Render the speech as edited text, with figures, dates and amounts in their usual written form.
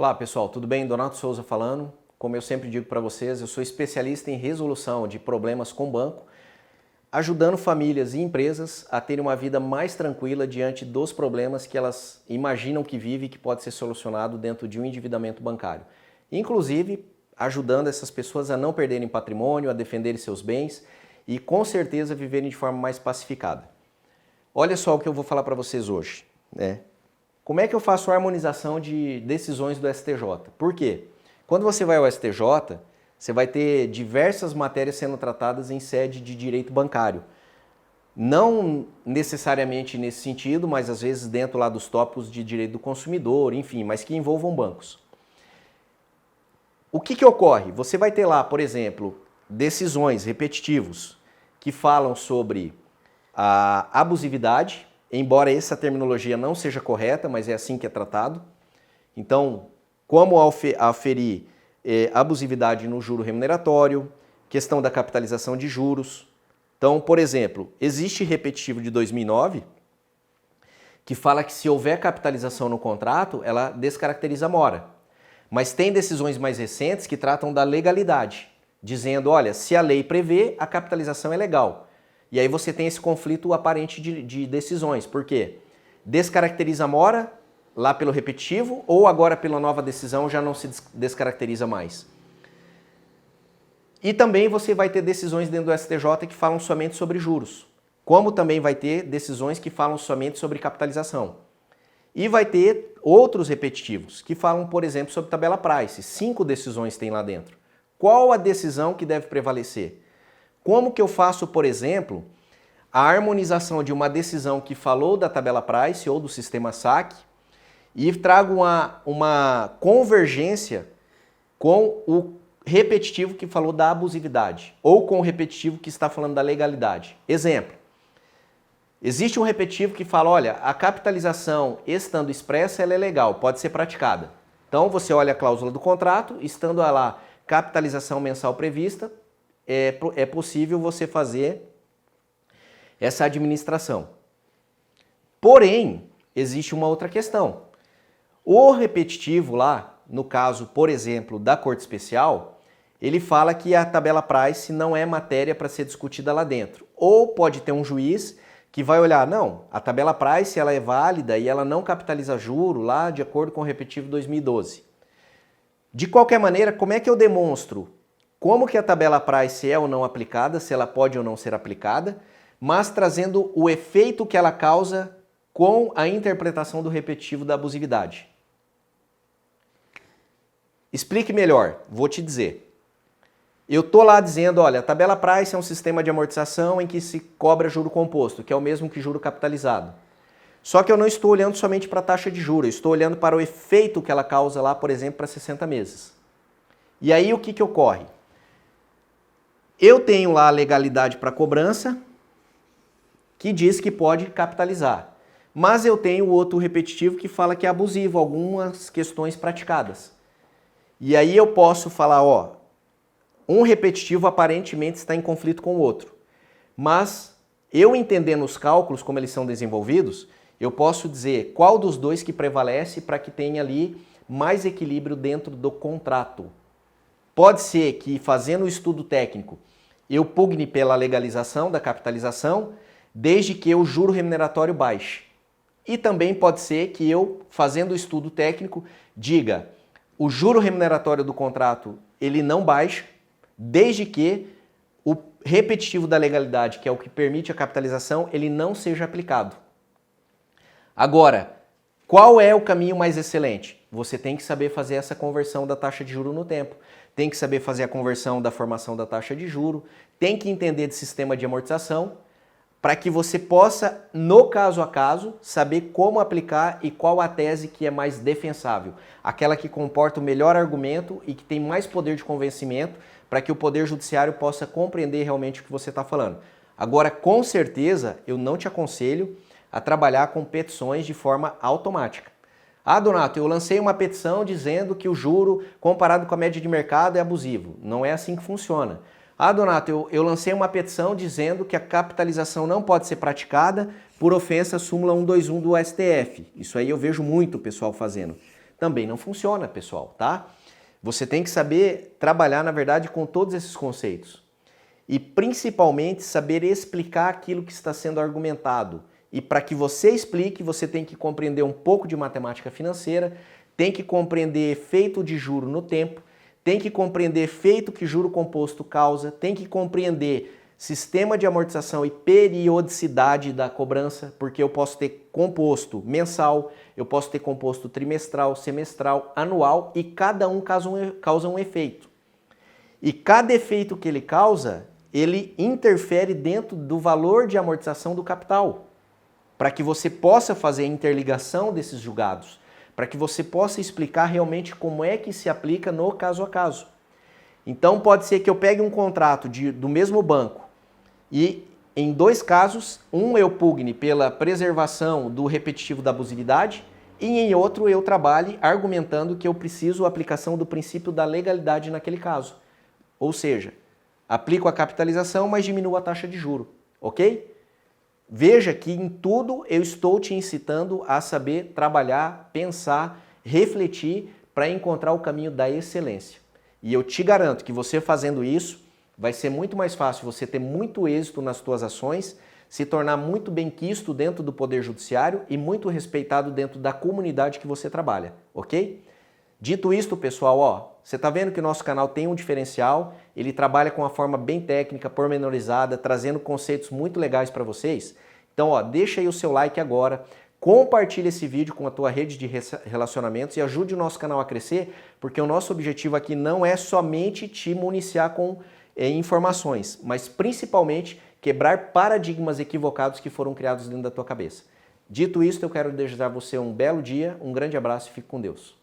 Olá pessoal, tudo bem? Donato Souza falando. Como eu sempre digo para vocês, eu sou especialista em resolução de problemas com banco, ajudando famílias e empresas a terem uma vida mais tranquila diante dos problemas que elas imaginam que vivem e que pode ser solucionado dentro de um endividamento bancário. Inclusive, ajudando essas pessoas a não perderem patrimônio, a defenderem seus bens e com certeza viverem de forma mais pacificada. Olha só o que eu vou falar para vocês hoje, né? Como é que eu faço a harmonização de decisões do STJ? Por quê? Quando você vai ao STJ, você vai ter diversas matérias sendo tratadas em sede de direito bancário. Não necessariamente nesse sentido, mas às vezes dentro lá dos tópicos de direito do consumidor, enfim, mas que envolvam bancos. O que ocorre? Você vai ter lá, por exemplo, decisões repetitivos que falam sobre a abusividade, embora essa terminologia não seja correta, mas é assim que é tratado. Então, como aferir abusividade no juro remuneratório, questão da capitalização de juros. Então, por exemplo, existe repetitivo de 2009 que fala que se houver capitalização no contrato, ela descaracteriza a mora. Mas tem decisões mais recentes que tratam da legalidade, dizendo, olha, se a lei prevê, a capitalização é legal. E aí você tem esse conflito aparente de decisões. Por quê? Descaracteriza a mora lá pelo repetitivo ou agora pela nova decisão já não se descaracteriza mais? E também você vai ter decisões dentro do STJ que falam somente sobre juros, como também vai ter decisões que falam somente sobre capitalização. E vai ter outros repetitivos que falam, por exemplo, sobre tabela price. 5 decisões tem lá dentro. Qual a decisão que deve prevalecer? Como que eu faço, por exemplo, a harmonização de uma decisão que falou da tabela price ou do sistema saque e trago uma convergência com o repetitivo que falou da abusividade ou com o repetitivo que está falando da legalidade? Exemplo, existe um repetitivo que fala, olha, a capitalização estando expressa, ela é legal, pode ser praticada. Então você olha a cláusula do contrato, estando lá capitalização mensal prevista, é possível você fazer essa administração. Porém, existe uma outra questão. O repetitivo lá, no caso, por exemplo, da Corte Especial, ele fala que a tabela price não é matéria para ser discutida lá dentro. Ou pode ter um juiz que vai olhar, não, a tabela price ela é válida e ela não capitaliza juro lá de acordo com o repetitivo 2012. De qualquer maneira, como é que eu demonstro como que a tabela price é ou não aplicada, se ela pode ou não ser aplicada, mas trazendo o efeito que ela causa com a interpretação do repetitivo da abusividade? Explique melhor, vou te dizer. Eu estou lá dizendo, olha, a tabela price é um sistema de amortização em que se cobra juro composto, que é o mesmo que juro capitalizado. Só que eu não estou olhando somente para a taxa de juros, eu estou olhando para o efeito que ela causa lá, por exemplo, para 60 meses. E aí o que ocorre? Eu tenho lá a legalidade para cobrança, que diz que pode capitalizar. Mas eu tenho o outro repetitivo que fala que é abusivo, algumas questões praticadas. E aí eu posso falar, ó, um repetitivo aparentemente está em conflito com o outro. Mas eu entendendo os cálculos, como eles são desenvolvidos, eu posso dizer qual dos dois que prevalece para que tenha ali mais equilíbrio dentro do contrato. Pode ser que fazendo o estudo técnico eu pugne pela legalização da capitalização, desde que o juro remuneratório baixe. E também pode ser que eu, fazendo o estudo técnico, diga o juro remuneratório do contrato ele não baixa, desde que o repetitivo da legalidade, que é o que permite a capitalização, ele não seja aplicado. Agora, qual é o caminho mais excelente? Você tem que saber fazer essa conversão da taxa de juro no tempo. Tem que saber fazer a conversão da formação da taxa de juro, tem que entender de sistema de amortização, para que você possa, no caso a caso, saber como aplicar e qual a tese que é mais defensável. Aquela que comporta o melhor argumento e que tem mais poder de convencimento para que o Poder Judiciário possa compreender realmente o que você está falando. Agora, com certeza, eu não te aconselho a trabalhar com petições de forma automática. Ah, Donato, eu lancei uma petição dizendo que o juro, comparado com a média de mercado, é abusivo. Não é assim que funciona. Ah, Donato, eu lancei uma petição dizendo que a capitalização não pode ser praticada por ofensa à súmula 121 do STF. Isso aí eu vejo muito o pessoal fazendo. também não funciona, pessoal, tá? Você tem que saber trabalhar, na verdade, com todos esses conceitos. E principalmente saber explicar aquilo que está sendo argumentado. E para que você explique, você tem que compreender um pouco de matemática financeira, tem que compreender efeito de juro no tempo, tem que compreender efeito que juro composto causa, tem que compreender sistema de amortização e periodicidade da cobrança, porque eu posso ter composto mensal, eu posso ter composto trimestral, semestral, anual e cada um causa um efeito. E cada efeito que ele causa, ele interfere dentro do valor de amortização do capital, para que você possa fazer a interligação desses julgados, para que você possa explicar realmente como é que se aplica no caso a caso. Então pode ser que eu pegue um contrato do mesmo banco e em dois casos, um eu pugne pela preservação do repetitivo da abusividade e em outro eu trabalhe argumentando que eu preciso a aplicação do princípio da legalidade naquele caso. Ou seja, aplico a capitalização, mas diminuo a taxa de juro, ok? Veja que em tudo eu estou te incitando a saber trabalhar, pensar, refletir para encontrar o caminho da excelência. E eu te garanto que você fazendo isso, vai ser muito mais fácil você ter muito êxito nas suas ações, se tornar muito benquisto dentro do Poder Judiciário e muito respeitado dentro da comunidade que você trabalha, ok? Dito isto, pessoal, ó, você está vendo que o nosso canal tem um diferencial, ele trabalha com uma forma bem técnica, pormenorizada, trazendo conceitos muito legais para vocês. Então, ó, deixa aí o seu like agora, compartilha esse vídeo com a tua rede de relacionamentos e ajude o nosso canal a crescer, porque o nosso objetivo aqui não é somente te municiar com informações, mas principalmente quebrar paradigmas equivocados que foram criados dentro da tua cabeça. Dito isto, eu quero desejar a você um belo dia, um grande abraço e fique com Deus.